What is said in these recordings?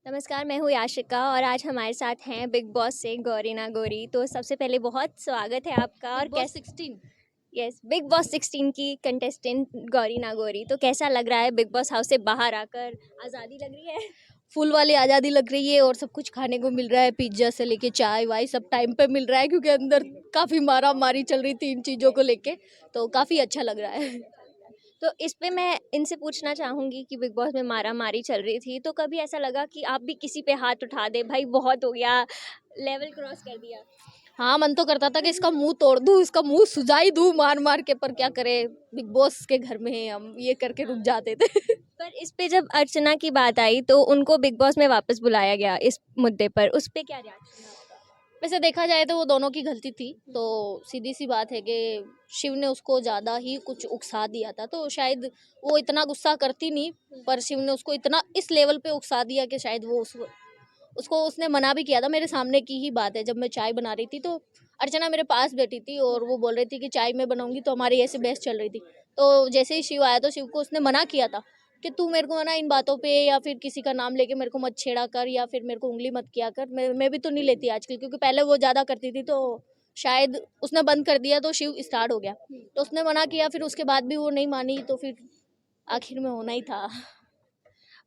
नमस्कार, मैं हूँ याशिका और आज हमारे साथ हैं बिग बॉस से गौरी ना गौरी। तो सबसे पहले बहुत स्वागत है आपका। और बॉस 16 यस, बिग बॉस 16 की कंटेस्टेंट गौरी ना गौरी। तो कैसा लग रहा है बिग बॉस हाउस से बाहर आकर? आज़ादी लग रही है? फुल वाली आज़ादी लग रही है और सब कुछ खाने को मिल रहा है। पिज्जा से लेके चाय वाय सब टाइम पे मिल रहा है, क्योंकि अंदर काफ़ी मारा मारी चल रही थी इन चीज़ों को लेके, तो काफ़ी अच्छा लग रहा है। तो इस पे मैं इनसे पूछना चाहूँगी कि बिग बॉस में मारा मारी चल रही थी, तो कभी ऐसा लगा कि आप भी किसी पे हाथ उठा दे, भाई बहुत हो गया, लेवल क्रॉस कर दिया? हाँ, मन तो करता था कि इसका मुंह तोड़ दूँ, इसका मुंह सुजाई दूँ मार मार के, पर क्या करे, बिग बॉस के घर में हैं हम, ये करके रुक जाते थे। पर इस पे जब अर्चना की बात आई तो उनको बिग बॉस में वापस बुलाया गया इस मुद्दे पर, उस पे क्या रिएक्शन है आपका? वैसे देखा जाए तो वो दोनों की गलती थी, तो सीधी सी बात है कि शिव ने उसको ज़्यादा ही कुछ उकसा दिया था, तो शायद वो इतना गुस्सा करती नहीं, पर शिव ने उसको इतना इस लेवल पे उकसा दिया कि शायद वो उसको उसने मना भी किया था। मेरे सामने की ही बात है, जब मैं चाय बना रही थी तो अर्चना मेरे पास बैठी थी और वो बोल रही थी कि चाय मैं बनाऊंगी, तो हमारी ऐसे बहस चल रही थी। तो जैसे ही शिव आया तो शिव को उसने मना किया था कि तू मेरे को ना इन बातों पे या फिर किसी का नाम लेके मेरे को मत छेड़ा कर, या फिर मेरे को उंगली मत किया कर। मैं भी तो नहीं लेती आजकल, क्योंकि पहले वो ज़्यादा करती थी, तो शायद उसने बंद कर दिया तो शिव स्टार्ट हो गया। तो उसने मना किया, फिर उसके बाद भी वो नहीं मानी, तो फिर आखिर में होना ही था।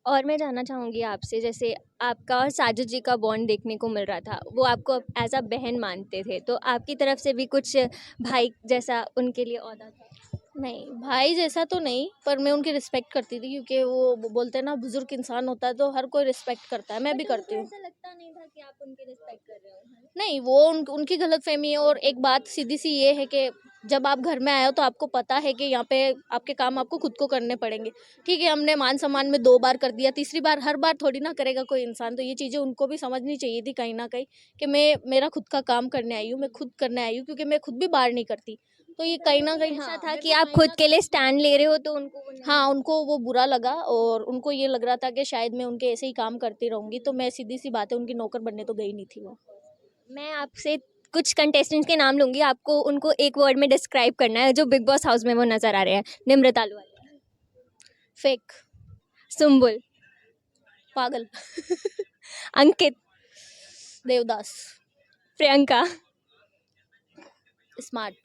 और मैं जानना चाहूँगी आपसे, जैसे आपका और साजिद जी का बॉन्ड देखने को मिल रहा था, वो आपको एज अ बहन मानते थे, तो आपकी तरफ से भी कुछ भाई जैसा उनके लिए औदा था? नहीं, भाई जैसा तो नहीं, पर मैं उनकी रिस्पेक्ट करती थी, क्योंकि वो बोलते हैं ना, बुजुर्ग इंसान होता है तो हर कोई रिस्पेक्ट करता है, मैं भी बट करती उनको हूँ। ऐसा लगता नहीं था कि आप उनकी रिस्पेक्ट कर रहे हो, है ना? नहीं, वो उनकी गलतफहमी है। और एक बात सीधी सी ये है कि जब आप घर में आए हो तो आपको पता है कि यहाँ पे आपके काम आपको खुद को करने पड़ेंगे। ठीक है, हमने मान सम्मान में 2 बार कर दिया, तीसरी बार हर बार थोड़ी ना करेगा कोई इंसान, तो ये चीज़ें उनको भी समझनी चाहिए थी कहीं ना कहीं, कि मैं मेरा खुद का काम करने आई हूँ, मैं खुद करने आई हूँ, क्योंकि मैं खुद भी बाहर नहीं करती। तो ये कहीं ना कहीं, ऐसा हाँ, था मेरे कि को आप कहीं खुद ना के लिए कहीं, स्टैंड ले रहे हो, तो उनको वो नहीं हाँ, लगा? उनको वो बुरा लगा और उनको ये लग रहा था कि शायद मैं उनके ऐसे ही काम करती रहूंगी, तो मैं सीधी सी बात है, उनकी नौकर बनने तो गई नहीं थी वो। मैं आपसे कुछ कंटेस्टेंट्स के नाम लूंगी, आपको उनको एक वर्ड में डिस्क्राइब करना है जो बिग बॉस हाउस में वो नजर आ रहे हैं। निम्रता अहलूवालिया, फेक, सुम्बुल, पागल, अंकित, देवदास, प्रियंका, स्मार्ट,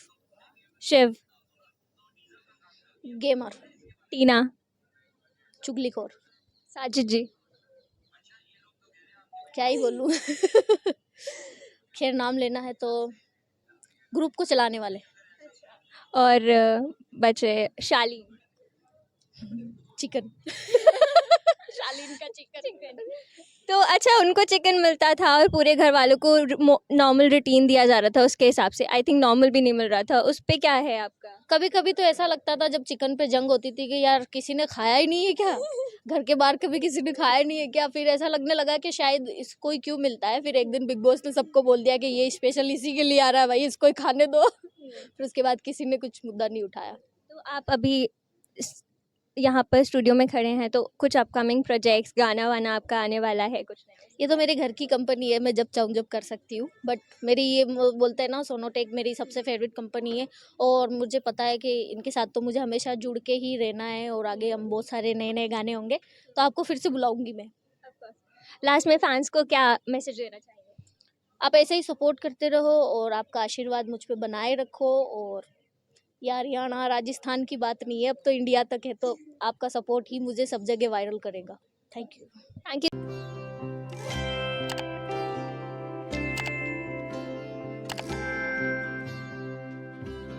शिव, गेमर, टीना, चुगलीखोर, साजिद जी। क्या ही बोलूँ। खैर, नाम लेना है तो ग्रुप को चलाने वाले। और बचे शालीन। चिकन। शालीन का चिकन। तो अच्छा, उनको चिकन मिलता था और पूरे घर वालों को नॉर्मल रूटीन दिया जा रहा था उसके हिसाब से। आई थिंक नॉर्मल भी नहीं मिल रहा था, उस पे क्या है आपका? कभी कभी तो ऐसा लगता था जब चिकन पे जंग होती थी कि यार किसी ने खाया ही नहीं है क्या, घर के बाहर कभी किसी ने खाया नहीं है क्या। फिर ऐसा लगने लगा कि शायद इसको ही क्यों मिलता है। फिर एक दिन बिग बॉस ने सबको बोल दिया कि ये स्पेशल इसी के लिए आ रहा है भाई, इसको ही खाने दो। फिर उसके बाद किसी ने कुछ मुद्दा नहीं उठाया। तो आप अभी यहाँ पर स्टूडियो में खड़े हैं, तो कुछ अपकमिंग प्रोजेक्ट्स, गाना वाना आपका आने वाला है कुछ नया? ये तो मेरे घर की कंपनी है, मैं जब चाहूँ जब कर सकती हूँ, बट मेरी ये बोलते हैं ना, सोनोटेक मेरी सबसे फेवरेट कंपनी है। और मुझे पता है कि इनके साथ तो मुझे हमेशा जुड़ के ही रहना है, और आगे हम बहुत सारे नए नए गाने होंगे, तो आपको फिर से बुलाऊंगी मैं। लास्ट में फैंस को क्या मैसेज देना चाहेंगे? आप ऐसे ही सपोर्ट करते रहो और आपका आशीर्वाद मुझ पे बनाए रखो। और यार, हरियाणा राजस्थान की बात नहीं है, अब तो इंडिया तक है, तो आपका सपोर्ट ही मुझे सब जगह वायरल करेगा। Thank you.